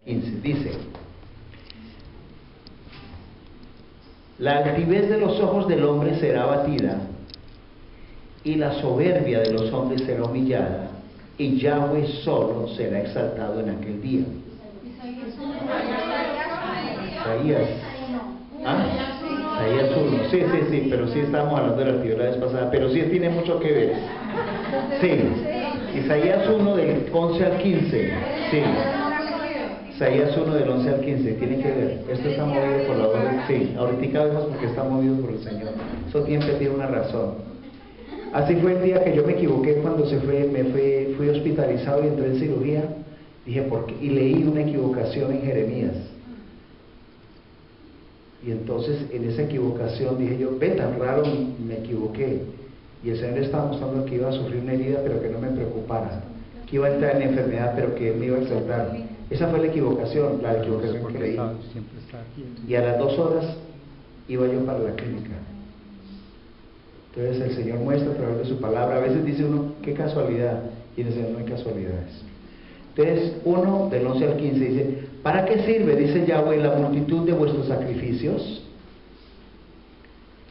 15, dice: la altivez de los ojos del hombre será abatida, y la soberbia de los hombres será humillada, y Yahweh solo será exaltado en aquel día. Isaías. ¿Ah? Isaías 1. Sí, pero sí estábamos hablando de la altivez la vez pasada, pero sí tiene mucho que ver. Sí, Isaías 1 del 11 al 15. Sí. Isaías 1 del 11 al 15, tiene que ver. Esto está movido por la voz. Sí, ahorita vemos porque está movido por el Señor. Eso siempre tiene una razón. Así fue el día que yo me equivoqué cuando fui hospitalizado y entré en cirugía. Dije, ¿por qué? Y leí una equivocación en Jeremías. Y entonces en esa equivocación dije yo, ve, tan raro, me equivoqué. Y el Señor estaba mostrando que iba a sufrir una herida, pero que no me preocupara. Que iba a entrar en enfermedad, pero que Él me iba a exaltar. Esa fue la equivocación que leí. Y a las 2 horas iba yo para la clínica. Entonces el Señor muestra a través de su palabra. A veces dice uno, qué casualidad, y en el Señor no hay casualidades. Entonces 1 del 11 al 15 dice: ¿para qué sirve, dice Yahweh, la multitud de vuestros sacrificios?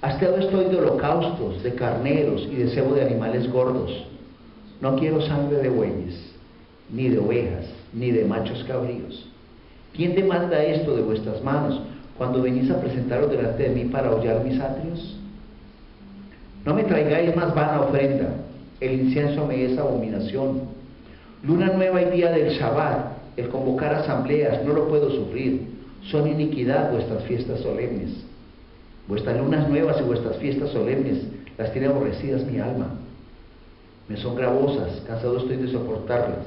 Hastiado estoy de holocaustos, de carneros y de cebo de animales gordos. No quiero sangre de bueyes, ni de ovejas, ni de machos cabríos. ¿Quién demanda esto de vuestras manos cuando venís a presentaros delante de mí para hollar mis atrios? No me traigáis más vana ofrenda, el incienso me es abominación. Luna nueva y día del Shabbat, el convocar asambleas, no lo puedo sufrir. Son iniquidad vuestras fiestas solemnes. Vuestras lunas nuevas y vuestras fiestas solemnes las tiene aborrecidas mi alma. Me son gravosas, cansado estoy de soportarlas.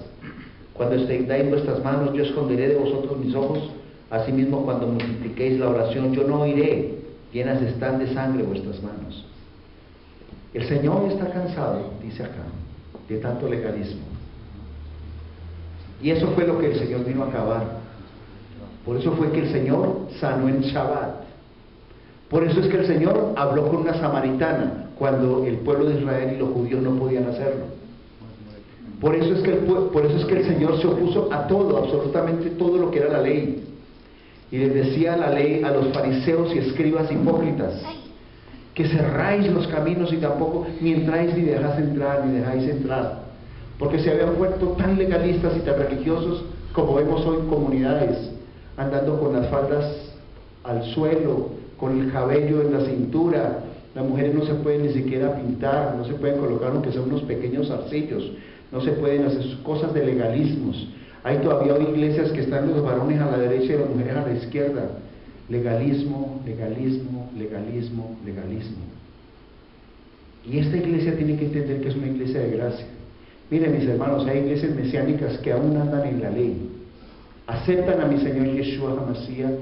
Cuando extendáis vuestras manos, yo esconderé de vosotros mis ojos. Asimismo, cuando multipliquéis la oración, yo no oiré. Llenas están de sangre vuestras manos. El Señor está cansado, dice acá, de tanto legalismo. Y eso fue lo que el Señor vino a acabar. Por eso fue que el Señor sanó en Shabbat. Por eso es que el Señor habló con una samaritana cuando el pueblo de Israel y los judíos no podían hacerlo. Por eso es que el Señor se opuso a todo, absolutamente todo lo que era la ley. Y les decía la ley a los fariseos y escribas hipócritas, que cerráis los caminos y tampoco ni entráis ni dejáis entrar, ni dejáis entrar. Porque se habían vuelto tan legalistas y tan religiosos como vemos hoy en comunidades, andando con las faldas al suelo, con el cabello en la cintura. Las mujeres no se pueden ni siquiera pintar, no se pueden colocar aunque sean unos pequeños zarcillos, no se pueden hacer cosas de legalismos. Hay todavía hoy iglesias que están los varones a la derecha y las mujeres a la izquierda. Legalismo, legalismo, legalismo, legalismo. Y esta iglesia tiene que entender que es una iglesia de gracia. Miren, mis hermanos, hay iglesias mesiánicas que aún andan en la ley. Aceptan a mi Señor Yeshua HaMashiach,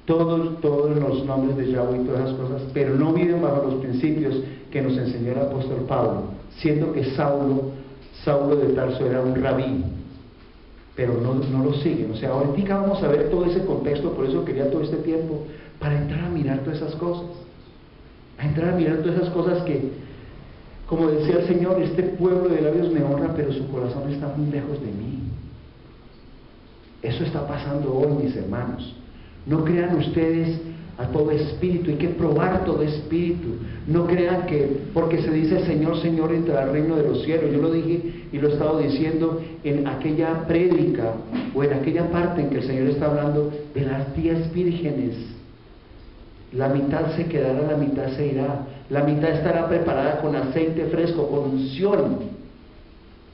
todos los nombres de Yahweh y todas esas cosas, pero no viven bajo los principios que nos enseñó el apóstol Pablo, siendo que Saulo de Tarso era un rabí, pero no lo siguen. O sea, ahorita vamos a ver todo ese contexto, por eso quería todo este tiempo, para entrar a mirar todas esas cosas, que, como decía el Señor, este pueblo de labios me honra, pero su corazón está muy lejos de mí. Eso está pasando hoy, mis hermanos. No crean ustedes a todo espíritu, hay que probar todo espíritu. No crean que porque se dice Señor, Señor, entrará al reino de los cielos. Yo lo dije y lo he estado diciendo en aquella prédica o en aquella parte en que el Señor está hablando de las 10 vírgenes. La mitad se quedará, la mitad se irá. La mitad estará preparada con aceite fresco, con unción.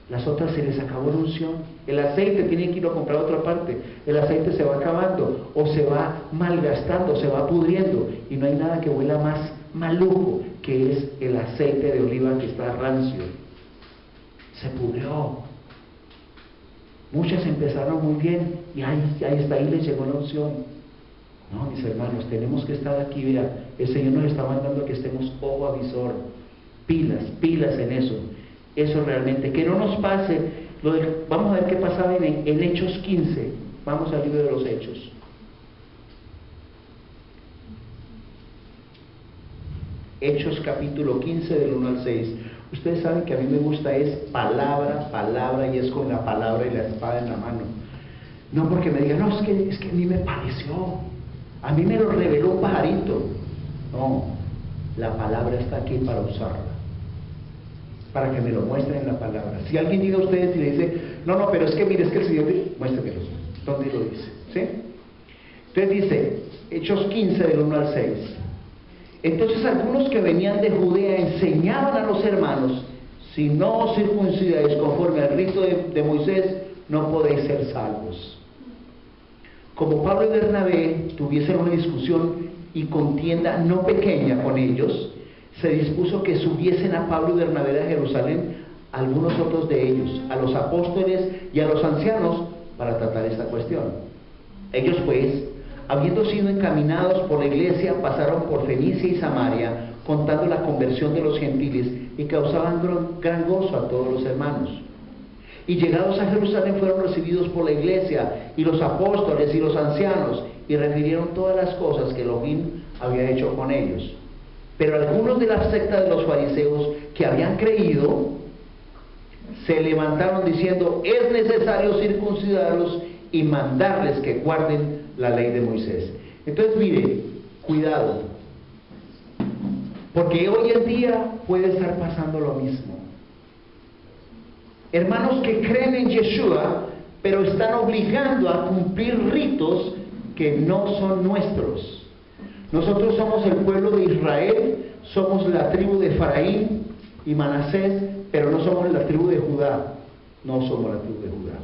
Las otras se les acabó la unción. El aceite tienen que ir a comprar a otra parte. El aceite se va acabando, o se va malgastando, se va pudriendo. Y no hay nada que huela más maluco que es el aceite de oliva que está rancio. Se pudrió. Muchas empezaron muy bien y ahí les llegó la unción. No, mis hermanos, tenemos que estar aquí. Mira, el Señor nos está mandando a que estemos ojo avisor, pilas en eso. Eso realmente, que no nos pase. Vamos a ver qué pasaba en Hechos 15. Vamos al libro de los Hechos. Hechos capítulo 15 del 1 al 6. Ustedes saben que a mí me gusta es palabra, y es con la palabra y la espada en la mano. No porque me digan, no, es que a mí me pareció, a mí me lo reveló un pajarito. No, la palabra está aquí para usarla, para que me lo muestren en la palabra. Si alguien llega a ustedes y le dice, no, pero es que mire, es que el Señor dice, muéstremelo, ¿dónde lo dice? ¿Sí? Entonces dice, Hechos 15 del 1 al 6. Entonces algunos que venían de Judea enseñaban a los hermanos, si no os circuncidáis conforme al rito de Moisés, no podéis ser salvos. Como Pablo y Bernabé tuviesen una discusión y contienda no pequeña con ellos, se dispuso que subiesen a Pablo y Bernabé a Jerusalén algunos otros de ellos, a los apóstoles y a los ancianos, para tratar esta cuestión. Ellos pues, habiendo sido encaminados por la iglesia, pasaron por Fenicia y Samaria, contando la conversión de los gentiles, y causaban gran gozo a todos los hermanos. Y llegados a Jerusalén fueron recibidos por la iglesia y los apóstoles y los ancianos, y refirieron todas las cosas que Elohim había hecho con ellos. Pero algunos de la secta de los fariseos que habían creído se levantaron diciendo, es necesario circuncidarlos y mandarles que guarden la ley de Moisés. Entonces mire, cuidado, porque hoy en día puede estar pasando lo mismo. Hermanos que creen en Yeshua, pero están obligando a cumplir ritos que no son nuestros. Nosotros somos el pueblo de Israel, somos la tribu de Efraín y Manasés, pero no somos la tribu de Judá. No somos la tribu de Judá.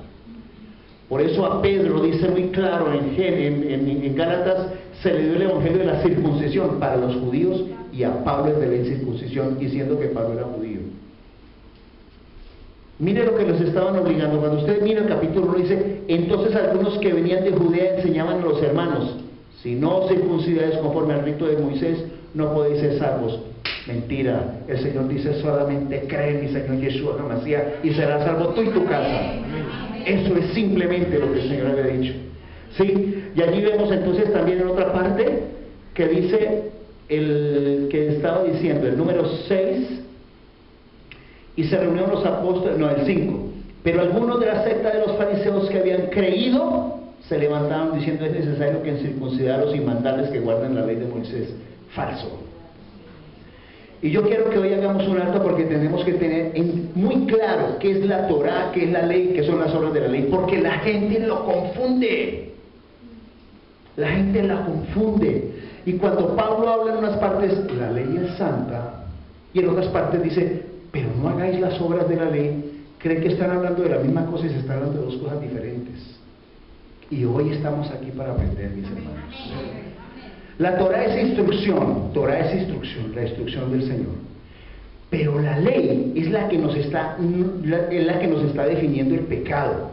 Por eso a Pedro dice muy claro en Gálatas, se le dio el evangelio de la circuncisión para los judíos, y a Pablo es de la incircuncisión, diciendo que Pablo era judío. Mire lo que los estaban obligando. Cuando usted mira el capítulo 1, dice, entonces algunos que venían de Judea enseñaban a los hermanos, si no os circuncidáis conforme al rito de Moisés, no podéis ser salvos. Mentira, el Señor dice, solamente cree en mi Señor Yeshua HaMashiach y serás salvo tú y tu casa. Eso es simplemente lo que el Señor había dicho. ¿Sí? Y allí vemos entonces también en otra parte que dice el que estaba diciendo, el número 6, y se reunieron los apóstoles, no, el 5, pero algunos de la secta de los fariseos que habían creído se levantaron diciendo, es necesario que circuncidarlos y mandarles que guarden la ley de Moisés. Falso. Y yo quiero que hoy hagamos un alto, porque tenemos que tener muy claro qué es la Torah, qué es la ley, qué son las obras de la ley, porque la gente lo confunde. La gente la confunde. Y cuando Pablo habla en unas partes, la ley es santa, y en otras partes dice, pero no hagáis las obras de la ley, creen que están hablando de la misma cosa y se están hablando de dos cosas diferentes. Y hoy estamos aquí para aprender, mis hermanos. La Torah es instrucción, la instrucción del Señor. Pero la ley es la que nos está definiendo el pecado.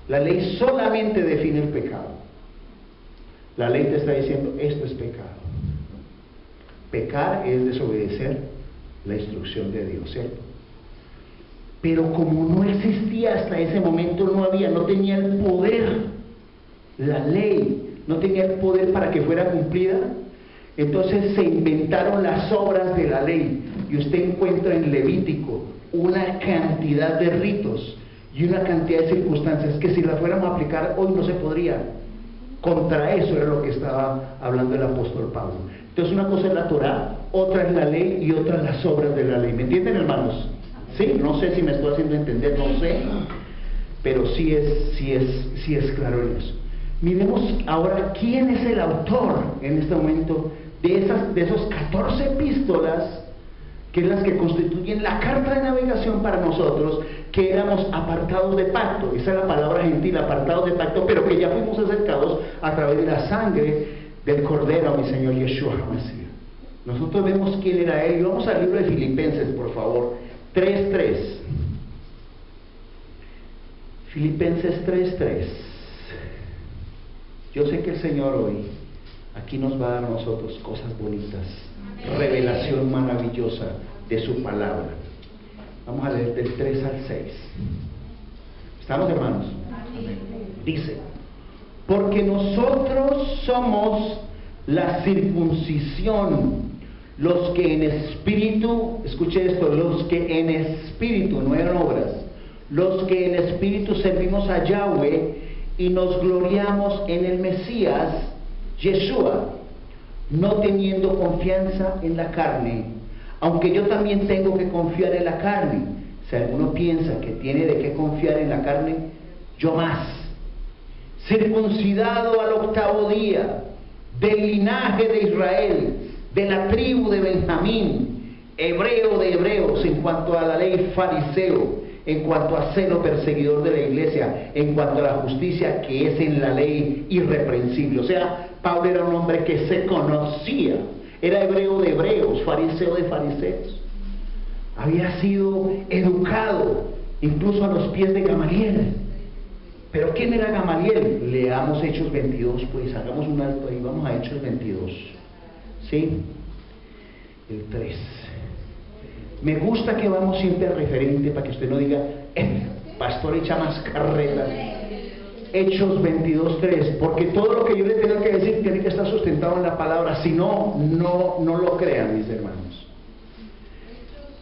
La ley solamente define el pecado. La ley te está diciendo, esto es pecado. Pecar es desobedecer la instrucción de Dios, ¿cierto? Pero como no existía hasta ese momento, no tenía el poder, la ley no tenía el poder para que fuera cumplida, entonces se inventaron las obras de la ley, y usted encuentra en Levítico una cantidad de ritos y una cantidad de circunstancias que si las fuéramos a aplicar hoy no se podría. Contra eso era lo que estaba hablando el apóstol Pablo. Entonces una cosa es la Torah, otra es la ley y otra las obras de la ley. ¿Me entienden, hermanos? Sí, no sé si me estoy haciendo entender, no sé, pero sí es claro en eso. Miremos ahora quién es el autor en este momento de esos 14 epístolas, que es las que constituyen la carta de navegación para nosotros, que éramos apartados de pacto. Esa es la palabra gentil, apartados de pacto, pero que ya fuimos acercados a través de la sangre del Cordero, mi Señor Yeshua HaMashiach. Nosotros vemos quién era él. Vamos al libro de Filipenses, por favor, 3:3. Filipenses 3:3. Yo sé que el Señor hoy aquí nos va a dar a nosotros cosas bonitas, revelación maravillosa de su palabra. Vamos a leer del 3 al 6. ¿Estamos, hermanos? Dice, porque nosotros somos la circuncisión, los que en espíritu, escuche esto, los que en espíritu, no en obras, los que en espíritu servimos a Yahweh y nos gloriamos en el Mesías, Yeshua, no teniendo confianza en la carne, aunque yo también tengo que confiar en la carne. Si alguno piensa que tiene de qué confiar en la carne, yo más. Circuncidado al 8º día, del linaje de Israel, de la tribu de Benjamín, hebreo de hebreos, en cuanto a la ley fariseo, en cuanto a celo perseguidor de la iglesia, en cuanto a la justicia que es en la ley irreprensible. O sea, Pablo era un hombre que se conocía, era hebreo de hebreos, fariseo de fariseos. Había sido educado incluso a los pies de Gamaliel. Pero ¿quién era Gamaliel? Leamos Hechos 22, pues hagamos un alto ahí, vamos a Hechos 22. ¿Sí? El 3. Me gusta que vamos siempre al referente para que usted no diga, pastor echa más carreta. Hechos 22:3, porque todo lo que yo le tenga que decir tiene que estar sustentado en la palabra, si no, no lo crean, mis hermanos.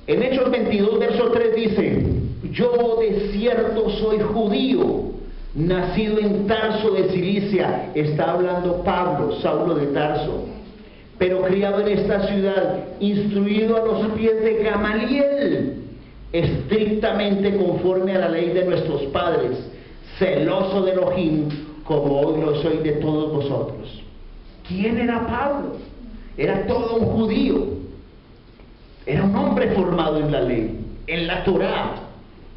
En Hechos 22, verso 3 dice: yo de cierto soy judío, nacido en Tarso de Cilicia. Está hablando Pablo, Saulo de Tarso, pero criado en esta ciudad, instruido a los pies de Gamaliel, estrictamente conforme a la ley de nuestros padres, celoso de Elohim, como hoy lo soy de todos vosotros. ¿Quién era Pablo? Era todo un judío, era un hombre formado en la ley, en la Torá,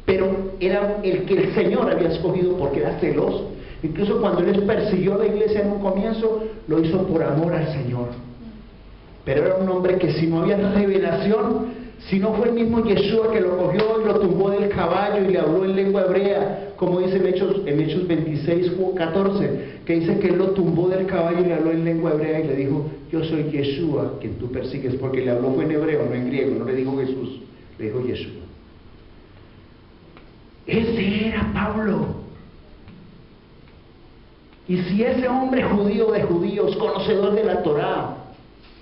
pero era el que el Señor había escogido porque era celoso. Incluso cuando él persiguió a la iglesia en un comienzo, lo hizo por amor al Señor. Pero era un hombre que si no había revelación, si no fue el mismo Yeshua que lo cogió y lo tumbó del caballo y le habló en lengua hebrea, como dice en Hechos 26:14, que dice que él lo tumbó del caballo y le habló en lengua hebrea y le dijo: yo soy Yeshua, quien tú persigues, porque le habló fue en hebreo, no en griego, no le dijo Jesús, le dijo Yeshua. Ese era Pablo. Y si ese hombre judío de judíos, conocedor de la Torá,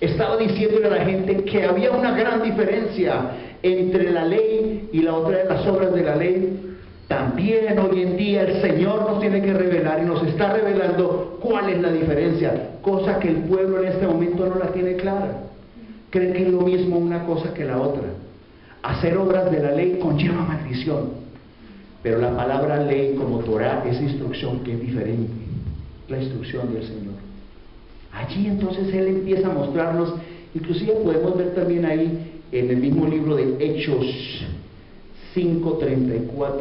estaba diciéndole a la gente que había una gran diferencia entre la ley y la otra de las obras de la ley, también hoy en día el Señor nos tiene que revelar y nos está revelando cuál es la diferencia, cosa que el pueblo en este momento no la tiene clara. Creen que es lo mismo una cosa que la otra. Hacer obras de la ley conlleva maldición, pero la palabra ley como Torá es instrucción, que es diferente, la instrucción del Señor. Allí entonces Él empieza a mostrarnos, inclusive podemos ver también ahí en el mismo libro de Hechos 5:34.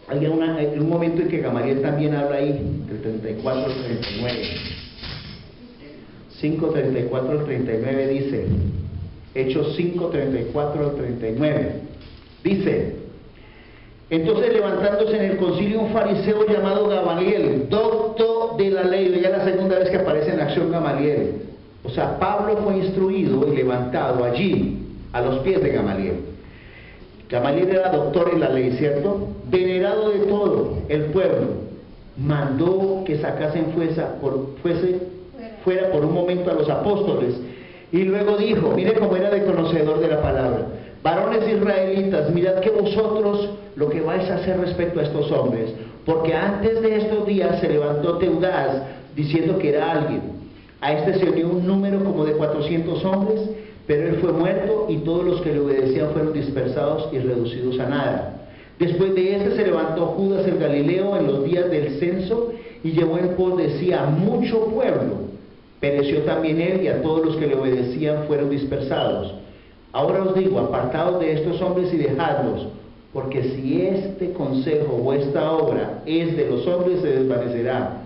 Hay un momento en que Gamaliel también habla ahí, del 34 al 39. 5:34 al 39 dice, Hechos 5:34 al 39, dice: entonces levantándose en el concilio un fariseo llamado Gamaliel, doctor de la ley. Ya es la segunda vez que aparece en acción Gamaliel. O sea, Pablo fue instruido y levantado allí, a los pies de Gamaliel. Gamaliel era doctor en la ley, ¿cierto? Venerado de todo el pueblo, mandó que sacasen fuera por un momento a los apóstoles, y luego dijo, mire cómo era de conocedor de la palabra: varones israelitas, mirad que vosotros lo que vais a hacer respecto a estos hombres, porque antes de estos días se levantó Teudas diciendo que era alguien. A este se unió un número como de 400 hombres, pero él fue muerto y todos los que le obedecían fueron dispersados y reducidos a nada. Después de este se levantó Judas el Galileo en los días del censo y llevó en pos de sí a mucho pueblo. Pereció también él y a todos los que le obedecían fueron dispersados. Ahora os digo, apartaos de estos hombres y dejadlos, porque si este consejo o esta obra es de los hombres, se desvanecerá.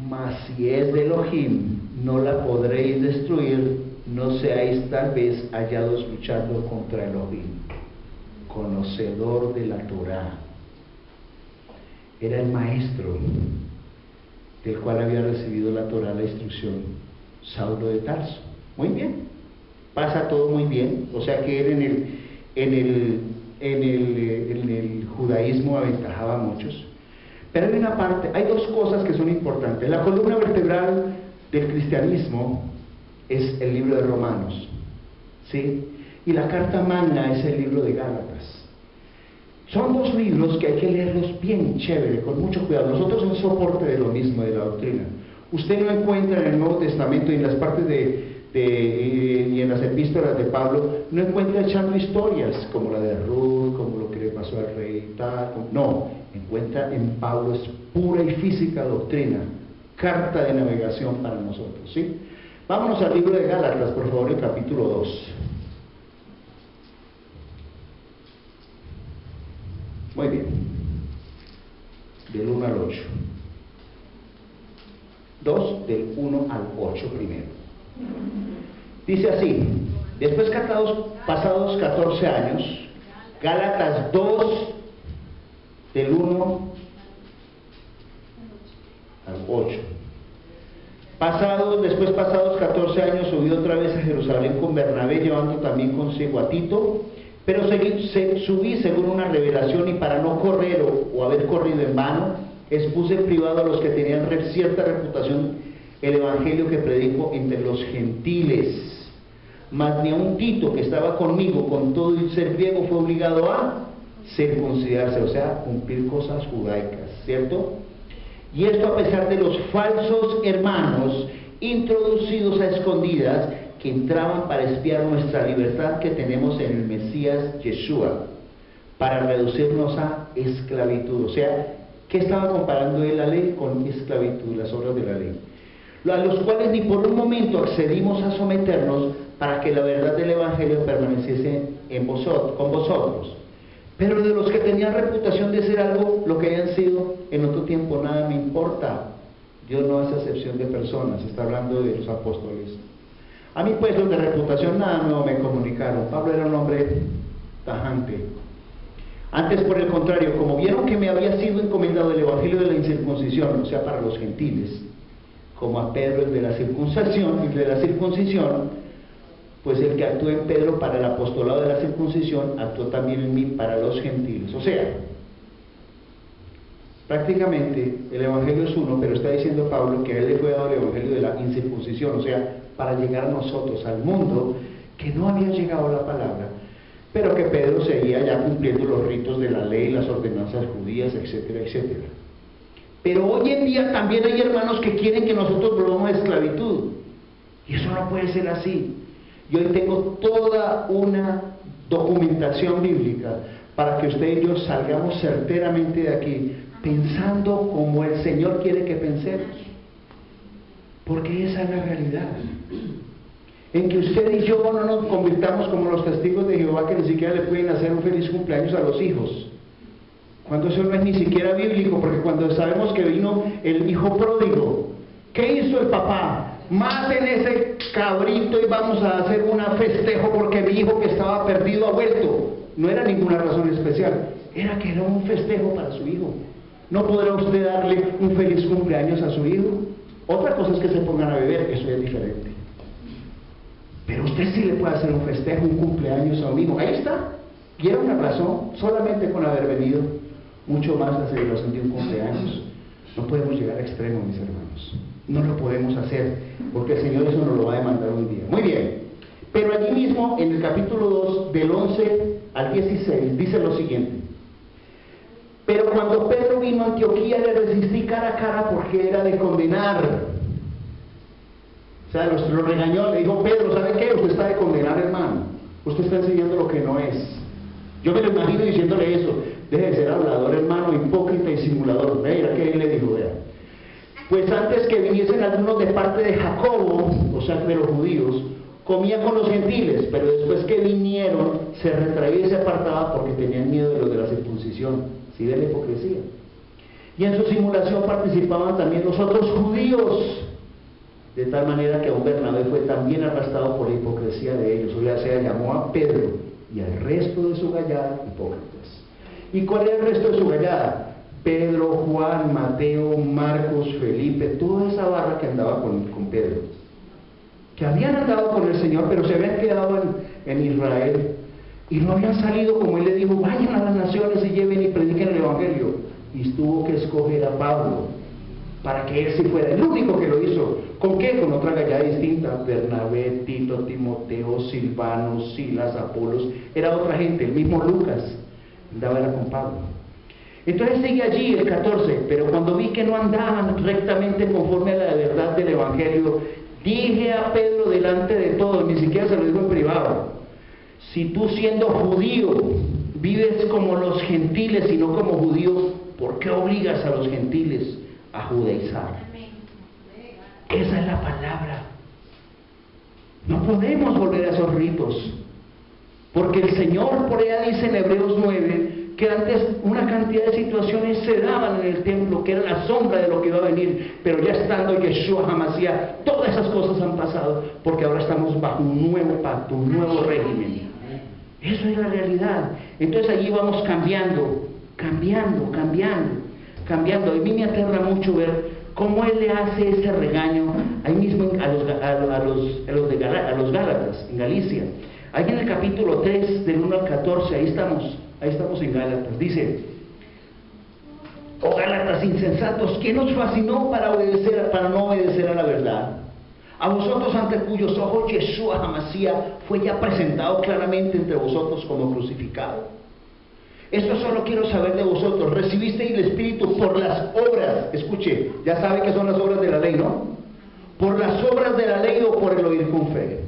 Mas si es de Elohim, no la podréis destruir, no seáis tal vez hallados luchando contra Elohim. Conocedor de la Torá. Era el maestro del cual había recibido la Torá, la instrucción, Saulo de Tarso. Muy bien, pasa todo muy bien. O sea que él en el judaísmo aventajaba a muchos. Pero hay una parte, hay dos cosas que son importantes. La columna vertebral del cristianismo es el libro de Romanos, ¿sí? Y la carta magna es el libro de Gálatas. Son dos libros que hay que leerlos bien chévere, con mucho cuidado. Nosotros somos soporte de lo mismo, de la doctrina. Usted no encuentra en el Nuevo Testamento y en las partes y en las epístolas de Pablo, no encuentra echando historias como la de Ruth, como lo que le pasó al rey y tal. No, encuentra en Pablo es pura y física doctrina, carta de navegación para nosotros, ¿sí? Vámonos al libro de Gálatas, por favor, el capítulo 2. Muy bien, del 1 al 8. 2 del 1 al 8 primero. Dice así: después pasados 14 años, Gálatas 2 del 1 al 8. Después pasados 14 años, subí otra vez a Jerusalén con Bernabé, llevando también consigo a Tito, pero subí según una revelación, y para no correr o haber corrido en vano, expuse en privado a los que tenían cierta reputación el evangelio que predico entre los gentiles. Mas ni aun Tito, que estaba conmigo, con todo el ser griego, fue obligado a circuncidarse, o sea, cumplir cosas judaicas, ¿cierto? Y esto a pesar de los falsos hermanos introducidos a escondidas, que entraban para espiar nuestra libertad que tenemos en el Mesías Yeshua, para reducirnos a esclavitud. O sea, ¿qué estaba comparando él la ley con esclavitud, las obras de la ley? A los cuales ni por un momento accedimos a someternos, para que la verdad del Evangelio permaneciese con vosotros. Pero de los que tenían reputación de ser algo, lo que hayan sido en otro tiempo, nada me importa. Dios no hace acepción de personas, está hablando de los apóstoles. A mí pues los de reputación nada nuevo me comunicaron. Pablo era un hombre tajante. Antes, por el contrario, como vieron que me había sido encomendado el evangelio de la incircuncisión, o sea, para los gentiles, como a Pedro el de la circuncisión, pues el que actuó en Pedro para el apostolado de la circuncisión, actuó también en mí para los gentiles. O sea, prácticamente el evangelio es uno, pero está diciendo Pablo que a él le fue dado el evangelio de la incircuncisión, o sea, para llegar a nosotros, al mundo, que no había llegado la palabra, pero que Pedro seguía ya cumpliendo los ritos de la ley, las ordenanzas judías, etcétera, etcétera. Pero hoy en día también hay hermanos que quieren que nosotros volvamos a esclavitud, y eso no puede ser así. Y hoy tengo toda una documentación bíblica para que usted y yo salgamos certeramente de aquí pensando como el Señor quiere que pensemos, porque esa es la realidad. En que usted y yo no nos convirtamos como los testigos de Jehová, que ni siquiera le pueden hacer un feliz cumpleaños a los hijos, cuando eso no es ni siquiera bíblico, porque cuando sabemos que vino el hijo pródigo, ¿qué hizo el papá? Maten ese cabrito y vamos a hacer un festejo porque mi hijo que estaba perdido ha vuelto. No era ninguna razón especial, era que era un festejo para su hijo. ¿No podrá usted darle un feliz cumpleaños a su hijo? Otra cosa es que se pongan a beber, eso es diferente. Pero usted sí le puede hacer un festejo, un cumpleaños a un hijo. Ahí está. Y era una razón, solamente con haber venido, mucho más la celebración de un cumpleaños. No podemos llegar a extremo, mis hermanos. No lo podemos hacer, porque el Señor eso nos lo va a demandar un día. Muy bien. Pero allí mismo, en el capítulo 2, del 11 al 16, dice lo siguiente: pero cuando Pedro vino a Antioquía, le resistí cara a cara porque era de condenar. O sea, lo regañó, le dijo: Pedro, ¿sabe qué? Usted está de condenar, hermano. Usted está enseñando lo que no es. Yo me lo imagino diciéndole eso: deje de ser hablador, hermano, hipócrita y simulador. Mira que él le dijo, vea. Pues antes que viniesen algunos de parte de Jacobo, o sea, de los judíos, comía con los gentiles, pero después que vinieron, se retraía y se apartaba porque tenían miedo de los de la circuncisión. ¿Sí ve la hipocresía? Y en su simulación participaban también los otros judíos, de tal manera que aún Bernabé fue también arrastrado por la hipocresía de ellos. O sea, llamó a Pedro y al resto de su gallada hipócritas. ¿Y cuál era el resto de su gallada? Pedro, Juan, Mateo, Marcos, Felipe, toda esa barra que andaba con Pedro, que habían andado con el Señor, pero se habían quedado en Israel, y no habían salido, como él le dijo: vayan a las naciones y lleven y prediquen el Evangelio. Y tuvo que escoger a Pablo, para que él sí fuera el único que lo hizo. ¿Con qué? Con otra gallada distinta: Bernabé, Tito, Timoteo, Silvano, Silas, Apolos. Era otra gente, el mismo Lucas. andaba era con Pablo. Entonces sigue allí el 14, pero cuando vi que no andaban rectamente conforme a la verdad del Evangelio, dije a Pedro delante de todos, ni siquiera se lo digo en privado: si tú siendo judío vives como los gentiles y no como judíos, ¿por qué obligas a los gentiles a judaizar? Esa es la palabra. No podemos volver a esos ritos, porque el Señor por allá dice en Hebreos 9 que antes una cantidad de situaciones se daban en el templo que era la sombra de lo que iba a venir, pero ya estando Yeshua HaMashiach, todas esas cosas han pasado, porque ahora estamos bajo un nuevo pacto, un nuevo régimen. Eso es la realidad. Entonces allí vamos cambiando. A mí me aterra mucho ver cómo él le hace ese regaño ahí mismo a los Gálatas, en Galicia. Ahí en el capítulo 3, del 1 al 14, ahí estamos en Gálatas. Dice: oh Gálatas insensatos, ¿quién os fascinó para no obedecer a la verdad? A vosotros ante cuyos ojos Yeshua HaMashiach fue ya presentado claramente entre vosotros como crucificado. Esto solo quiero saber de vosotros: ¿recibisteis el Espíritu por las obras? Escuche, ya sabe que son las obras de la ley, ¿no? ¿Por las obras de la ley o por el oír con fe?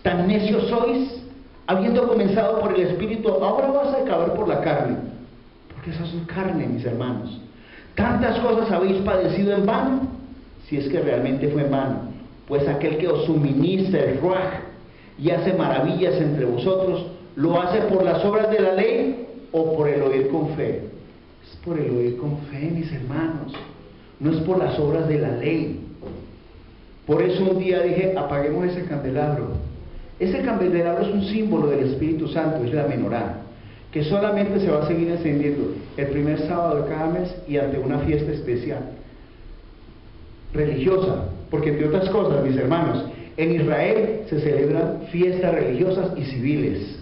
¿Tan necios sois? Habiendo comenzado por el Espíritu, ahora vas a acabar por la carne. Porque esa es carne, mis hermanos. ¿Tantas cosas habéis padecido en vano? Si es que realmente fue en vano. Pues aquel que os suministra el Ruach y hace maravillas entre vosotros, ¿lo hace por las obras de la ley o por el oír con fe? Es por el oír con fe, mis hermanos. No es por las obras de la ley. Por eso un día dije: apaguemos ese candelabro. Ese candelabro es un símbolo del Espíritu Santo, es la menorá, que solamente se va a seguir encendiendo el primer sábado de cada mes y ante una fiesta especial religiosa, porque entre otras cosas, mis hermanos, en Israel se celebran fiestas religiosas y civiles.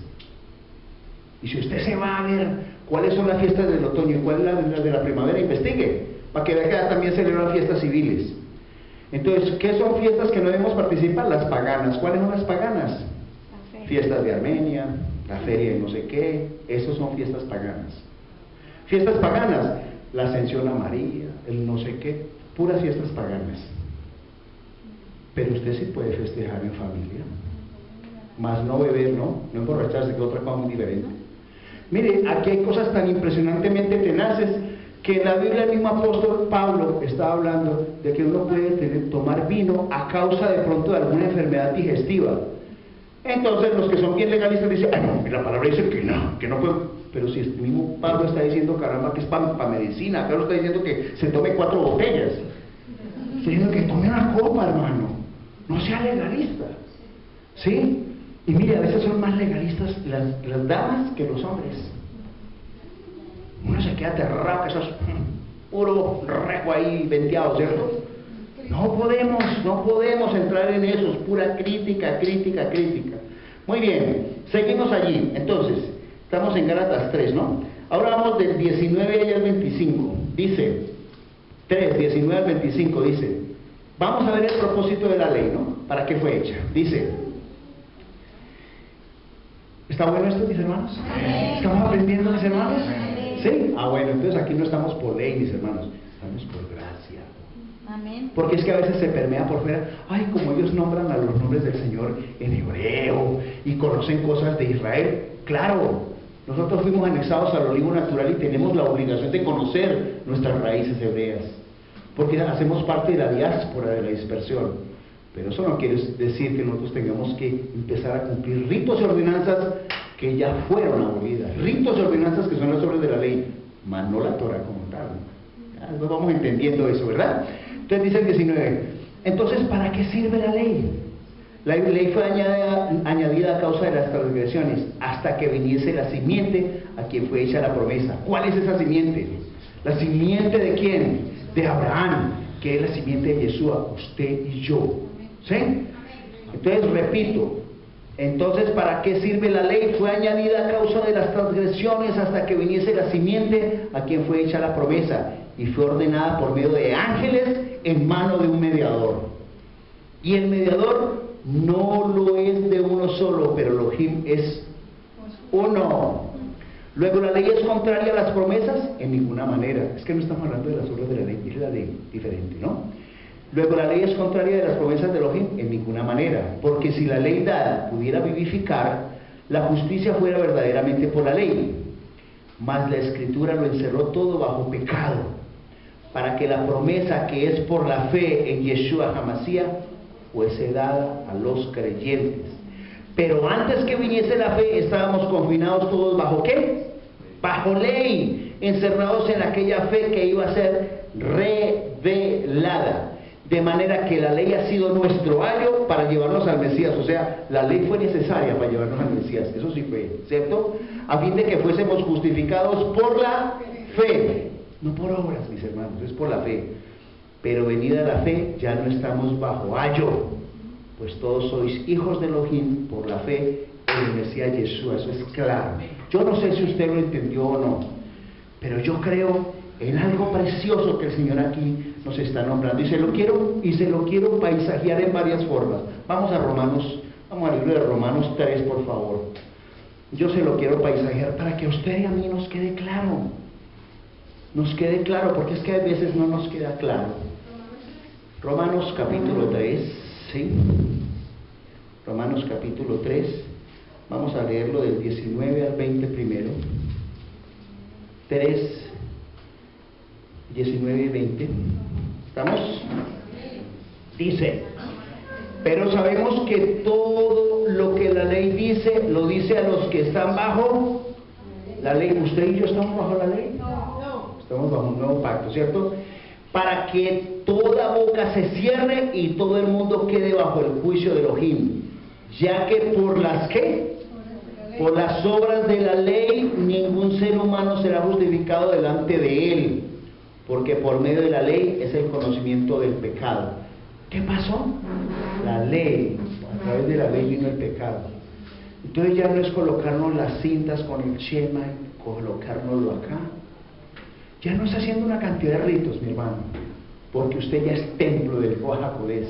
Y si usted se va a ver cuáles son las fiestas del otoño y cuál es la de la primavera, investigue, para que vea que también celebran fiestas civiles. Entonces, ¿qué son fiestas que no debemos participar? Las paganas. ¿Cuáles son las paganas? Fiestas de Armenia, la feria de no sé qué, esos son fiestas paganas. Fiestas paganas, la ascensión a María, el no sé qué, puras fiestas paganas. Pero usted sí puede festejar en familia, más no beber, no emborracharse, que otra cosa muy diferente. Mire, aquí hay cosas tan impresionantemente tenaces que en la Biblia el mismo apóstol Pablo estaba hablando de que uno puede tomar vino a causa de pronto de alguna enfermedad digestiva. Entonces los que son bien legalistas dicen: ay no, la palabra dice que no puede. Pero si el mismo Pablo está diciendo, caramba, que es para medicina, Pablo está diciendo que se tome 4 botellas. Está diciendo que tome una copa, hermano. No sea legalista. ¿Sí? Y mire, a veces son más legalistas las damas que los hombres. Uno se queda aterrado que eso es puro rejo ahí venteado, ¿cierto? No podemos entrar en eso, es pura crítica. Muy bien, seguimos allí. Entonces, estamos en Gálatas 3, ¿no? Ahora vamos del 19 al 25. Dice, 3, 19 al 25, dice, vamos a ver el propósito de la ley, ¿no? ¿Para qué fue hecha? Dice, ¿está bueno esto, mis hermanos? ¿Estamos aprendiendo, mis hermanos? ¿Sí? Bueno, entonces aquí no estamos por ley, mis hermanos, estamos por gracia. Amén. Porque es que a veces se permea por fuera: ay, como ellos nombran a los nombres del Señor en hebreo y conocen cosas de Israel. Claro, nosotros fuimos anexados al olivo natural y tenemos la obligación de conocer nuestras raíces hebreas, porque hacemos parte de la diáspora de la dispersión. Pero eso no quiere decir que nosotros tengamos que empezar a cumplir ritos y ordenanzas que ya fueron abolidas, ritos y ordenanzas que son las obras de la ley, mas no la Torah como tal. Ya vamos entendiendo eso, ¿verdad? Entonces dice el 19, entonces ¿para qué sirve la ley? La ley fue añadida a causa de las transgresiones, hasta que viniese la simiente a quien fue hecha la promesa. ¿Cuál es esa simiente? ¿La simiente de quién? De Abraham, que es la simiente de Yeshua, usted y yo. ¿Sí? Entonces repito, entonces ¿para qué sirve la ley? Fue añadida a causa de las transgresiones hasta que viniese la simiente a quien fue hecha la promesa, y fue ordenada por medio de ángeles en mano de un mediador. Y el mediador no lo es de uno solo, pero Elohim es uno. Luego, ¿la ley es contraria a las promesas? En ninguna manera. Es que no estamos hablando de las obras de la ley, es la ley diferente, ¿no? Luego, ¿la ley es contraria de las promesas de Elohim? En ninguna manera. Porque si la ley dada pudiera vivificar, la justicia fuera verdaderamente por la ley. Mas la Escritura lo encerró todo bajo pecado, para que la promesa que es por la fe en Yeshua HaMashiach fuese dada a los creyentes. Pero antes que viniese la fe, estábamos confinados todos ¿bajo qué? Bajo ley, encerrados en aquella fe que iba a ser revelada. De manera que la ley ha sido nuestro ayo para llevarnos al Mesías. O sea, la ley fue necesaria para llevarnos al Mesías. Eso sí fue, ¿cierto? A fin de que fuésemos justificados por la fe. No por obras, mis hermanos, es por la fe. Pero venida la fe, ya no estamos bajo ayo, pues todos sois hijos de Elohim por la fe en el Mesías Yeshua. Eso es claro. Yo no sé si usted lo entendió o no, pero yo creo en algo precioso que el Señor aquí nos está nombrando, y se lo quiero paisajear en varias formas. Vamos al libro de Romanos 3, por favor. Yo se lo quiero paisajear para que a usted y a mí nos quede claro, porque es que a veces no nos queda claro. Romanos capítulo 3, ¿sí? Romanos capítulo 3, vamos a leerlo del 19 al 20 primero. 3, 19 y 20. ¿Estamos? Dice: pero sabemos que todo lo que la ley dice, lo dice a los que están bajo la ley. ¿Usted y yo estamos bajo la ley? No. Estamos bajo un nuevo pacto, ¿cierto? Para que toda boca se cierre y todo el mundo quede bajo el juicio de Elohim, ya que por las ¿qué? Por las obras de la ley ningún ser humano será justificado delante de él, porque por medio de la ley es el conocimiento del pecado. ¿Qué pasó? La ley, a través de la ley vino el pecado. Entonces ya no es colocarnos las cintas con el Shema y colocárnoslo acá. Ya no está haciendo una cantidad de ritos, mi hermano, porque usted ya es templo del Ruach HaKodesh,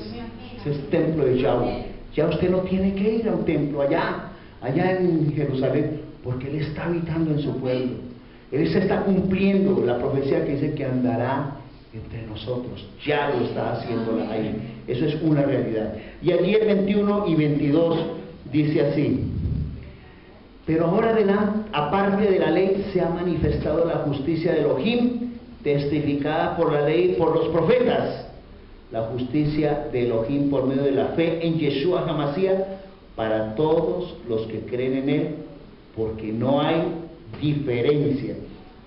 es templo de Yahweh. Ya usted no tiene que ir a un templo allá en Jerusalén, porque Él está habitando en su pueblo. Él se está cumpliendo la profecía que dice que andará entre nosotros. Ya lo está haciendo ahí. Eso es una realidad. Y allí el 21 y 22 dice así: pero ahora aparte de la ley se ha manifestado la justicia de Elohim, testificada por la ley y por los profetas. La justicia de Elohim por medio de la fe en Yeshua HaMashiach para todos los que creen en Él, porque no hay diferencia.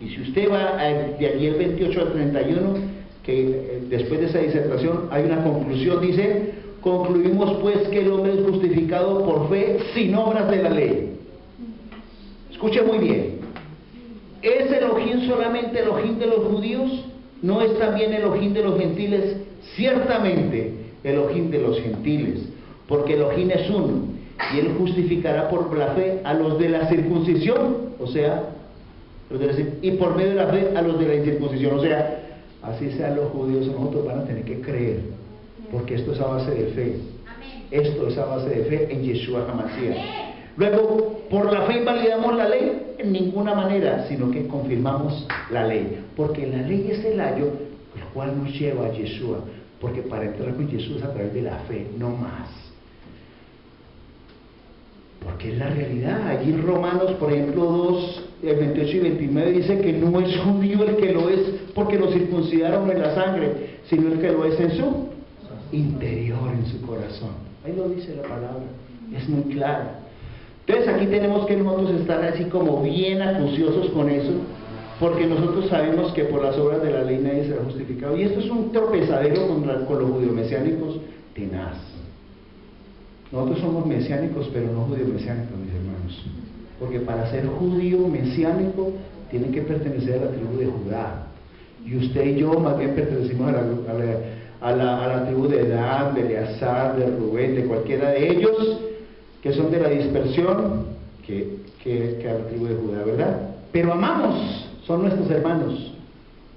Y si usted va de allí el 28 al 31, que después de esa disertación hay una conclusión, dice: concluimos pues que el hombre es justificado por fe sin obras de la ley. Escuche muy bien, ¿es Elohim solamente Elohim de los judíos? ¿No es también Elohim de los gentiles? Ciertamente Elohim de los gentiles, porque Elohim es uno, y Él justificará por la fe a los de la circuncisión, o sea, y por medio de la fe a los de la incircuncisión, o sea, así sean los judíos, nosotros van a tener que creer, porque esto es a base de fe. Esto es a base de fe en Yeshua HaMashiach. Luego, ¿por la fe invalidamos la ley? En ninguna manera, sino que confirmamos la ley, porque la ley es el ayo, el cual nos lleva a Yeshua, porque para entrar con Jesús es a través de la fe, no más. Porque es la realidad. Allí en Romanos, por ejemplo, 2, el 28 y 29 dice que no es judío el que lo es porque lo circuncidaron en la sangre, sino el que lo es en su interior, en su corazón. Ahí lo dice la palabra, es muy claro. Entonces aquí tenemos que nosotros estar así como bien acuciosos con eso, porque nosotros sabemos que por las obras de la ley nadie será justificado. Y esto es un tropezadero con los judíos mesiánicos tenaz. Nosotros somos mesiánicos, pero no judíos mesiánicos, mis hermanos. Porque para ser judío mesiánico tiene que pertenecer a la tribu de Judá. Y usted y yo más bien pertenecimos a la tribu de Dan, de Eleazar, de Rubén, de cualquiera de ellos, que son de la dispersión, que a la tribu de Judá, ¿verdad? Pero amamos, son nuestros hermanos,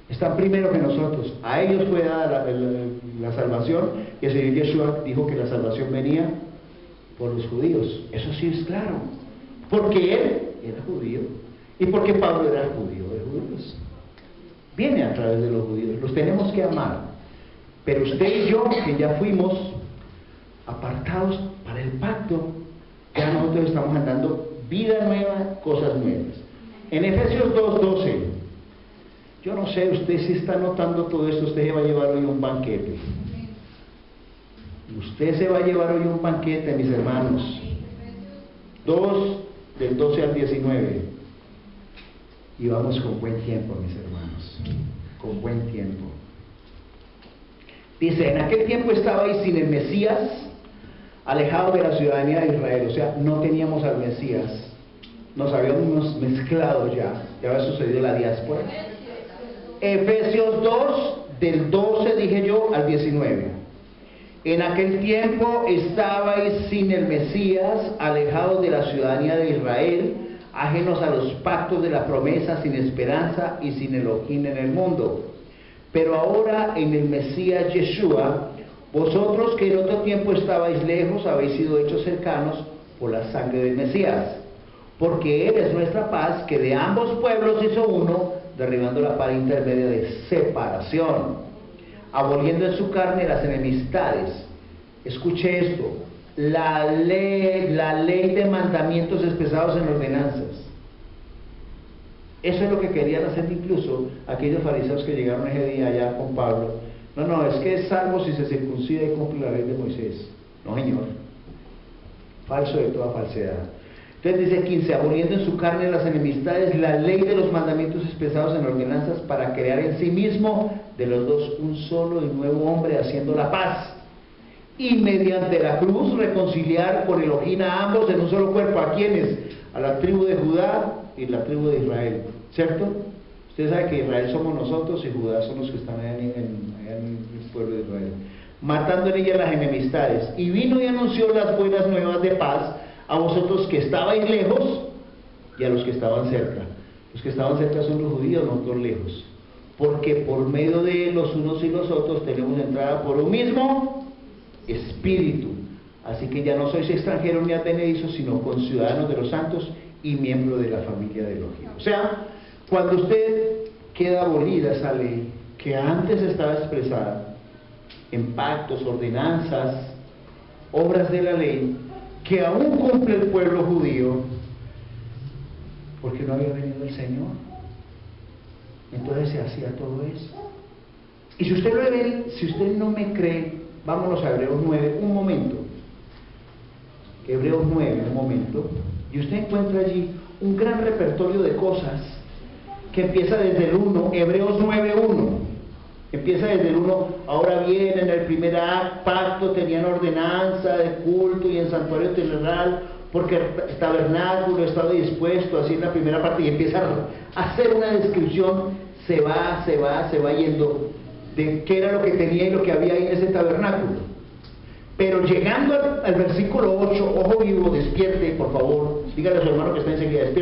están primero que nosotros. A ellos fue dada la salvación, y el Señor Yeshua dijo que la salvación venía por los judíos. Eso sí es claro, porque Él era judío, ¿Y por qué Pablo era judío? De judíos. Viene a través de los judíos, los tenemos que amar. Pero usted y yo, que ya fuimos apartados para el pacto, ya nosotros estamos andando vida nueva, cosas nuevas. En Efesios 2:12, yo no sé, usted si está notando todo esto, usted se va a llevar hoy un banquete. Usted se va a llevar hoy un banquete, mis hermanos. 2, del 12 al 19. Y vamos con buen tiempo, mis hermanos. Con buen tiempo. Dice, en aquel tiempo estabais sin el Mesías, alejados de la ciudadanía de Israel. O sea, no teníamos al Mesías. Nos habíamos mezclado ya. Ya había sucedido la diáspora. Efesios 2, del 12, dije yo, al 19. En aquel tiempo estabais sin el Mesías, alejados de la ciudadanía de Israel, ajenos a los pactos de la promesa, sin esperanza y sin Elohim en el mundo. Pero ahora en el Mesías Yeshua, vosotros que en otro tiempo estabais lejos, habéis sido hechos cercanos por la sangre del Mesías. Porque Él es nuestra paz, que de ambos pueblos hizo uno, derribando la pared intermedia de separación, aboliendo en su carne las enemistades. Escuche esto, la ley de mandamientos expresados en ordenanzas. Eso es lo que querían hacer incluso aquellos fariseos que llegaron ese día allá con Pablo. No, es que es salvo si se circuncida y cumple la ley de Moisés. No, señor. Falso de toda falsedad. Entonces dice 15, aboliendo en su carne las enemistades, la ley de los mandamientos expresados en ordenanzas, para crear en sí mismo de los dos un solo y nuevo hombre, haciendo la paz, y mediante la cruz reconciliar por Elohim a ambos en un solo cuerpo. ¿A quiénes? A la tribu de Judá y la tribu de Israel, ¿cierto? Usted sabe que Israel somos nosotros y Judá son los que están allá en el pueblo de Israel, matando en ella las enemistades. Y vino y anunció las buenas nuevas de paz a vosotros que estabais lejos y a los que estaban cerca. Los que estaban cerca son los judíos, nosotros lejos. Porque por medio de los unos y los otros tenemos entrada por un mismo espíritu. Así que ya no sois extranjeros ni advenedizos, sino conciudadanos de los santos y miembros de la familia de Elohim. O sea, cuando usted queda abolida esa ley que antes estaba expresada en pactos, ordenanzas, obras de la ley, que aún cumple el pueblo judío, porque no había venido el Señor. Entonces se hacía todo eso. Y si usted lo ve, si usted no me cree, vámonos a Hebreos 9, un momento. Hebreos 9, un momento. Y usted encuentra allí un gran repertorio de cosas que empieza desde el 1, Hebreos 9:1. Empieza desde el 1, ahora bien, en el primer pacto tenían ordenanza de culto y en santuario terrenal, porque el tabernáculo estaba dispuesto, así en la primera parte, y empieza a hacer una descripción, se va yendo de qué era lo que tenía y lo que había ahí en ese tabernáculo. Pero llegando al versículo 8, ojo vivo, despierte, por favor, dígale a su hermano que está enseguida, despierte.